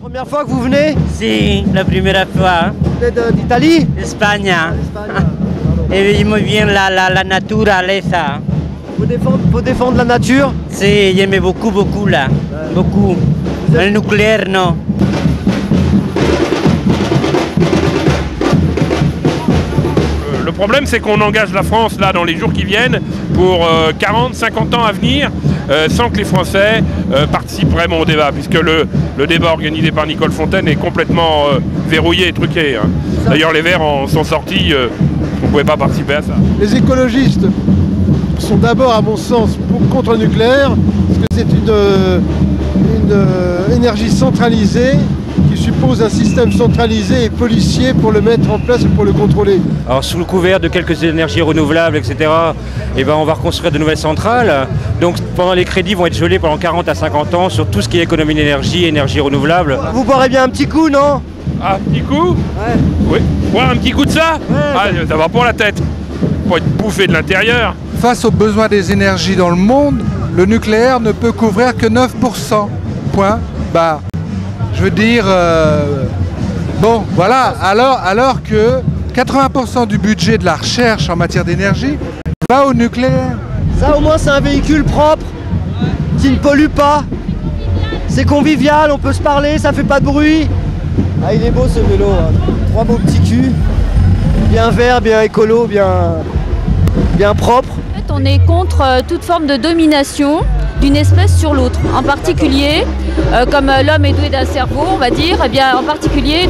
Première fois que vous venez? Sí, la primera fois. Vous êtes d'Italie? España. Espagne. Y muy bien la naturaleza. Faut défendre la nature? Sí, j'aime beaucoup là. Beaucoup. Le nucléaire, non. Le problème, c'est qu'on engage la France là dans les jours qui viennent pour 40, 50 ans à venir sans que les Français participent vraiment au débat, puisque le débat organisé par Nicole Fontaine est complètement verrouillé et truqué. Hein. D'ailleurs, les Verts en sont sortis, on ne pouvait pas participer à ça. Les écologistes sont d'abord, à mon sens, contre le nucléaire, parce que c'est une énergie centralisée qui suppose un système centralisé et policier pour le mettre en place et pour le contrôler. Alors sous le couvert de quelques énergies renouvelables, etc., eh ben, on va reconstruire de nouvelles centrales. Donc pendant les crédits vont être gelés pendant 40 à 50 ans sur tout ce qui est économie d'énergie, énergie renouvelable. Vous boirez bien un petit coup, non? Ah, un petit coup? Ouais. Oui. Ouais, un petit coup de ça? Ouais, Ah, ça va pour la tête. Pour être bouffé de l'intérieur. Face aux besoins des énergies dans le monde, le nucléaire ne peut couvrir que 9%. Point barre. Je veux dire, bon, voilà, alors que 80% du budget de la recherche en matière d'énergie va au nucléaire. Ça, au moins, c'est un véhicule propre, qui ne pollue pas. C'est convivial, on peut se parler, ça fait pas de bruit. Ah, il est beau ce vélo, hein. 3 beaux petits culs, bien vert, bien écolo, bien propre. En fait, on est contre toute forme de domination d'une espèce sur l'autre. En particulier, comme l'homme est doué d'un cerveau, on va dire, eh bien, en particulier,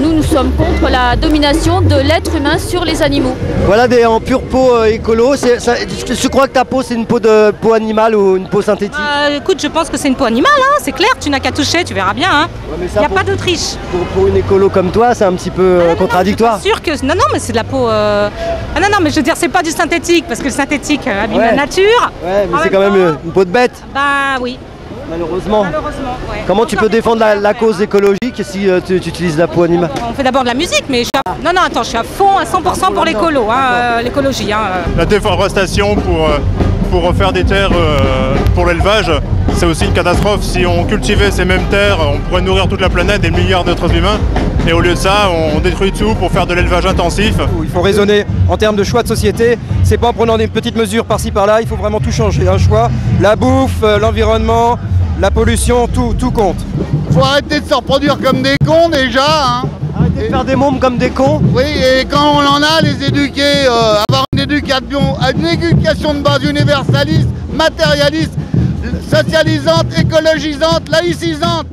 nous sommes contre la domination de l'être humain sur les animaux. Voilà en pure peau écolo. Je crois que ta peau, c'est une peau animale ou une peau synthétique? Écoute, je pense que c'est une peau animale, hein, c'est clair, tu n'as qu'à toucher, tu verras bien. Hein. Ouais, Il n'y a pas de triche. Pour une écolo comme toi, c'est un petit peu contradictoire. C'est sûr que. Non, mais c'est de la peau. Ah non, mais je veux dire, c'est pas du synthétique, parce que le synthétique abîme la nature. Ouais, mais c'est quand même une peau de bête. Bah oui. Malheureusement. Ouais. Comment tu peux défendre la cause écologique si tu utilises la peau animale? On fait d'abord de la musique, mais non, attends, je suis à fond, à 100% pour l'écolo, hein, l'écologie. Hein. La déforestation pour refaire des terres pour l'élevage, c'est aussi une catastrophe. Si on cultivait ces mêmes terres, on pourrait nourrir toute la planète, des milliards d'êtres humains. Et au lieu de ça, on détruit tout pour faire de l'élevage intensif. Il faut raisonner en termes de choix de société. C'est pas en prenant des petites mesures par-ci par-là, il faut vraiment tout changer. Un choix, la bouffe, l'environnement, la pollution, tout compte. Faut arrêter de se reproduire comme des cons déjà. Hein. Arrêter de faire des mômes comme des cons. Oui, et quand on en a, les éduquer, avoir une éducation de base universaliste, matérialiste, socialisante, écologisante, laïcisante.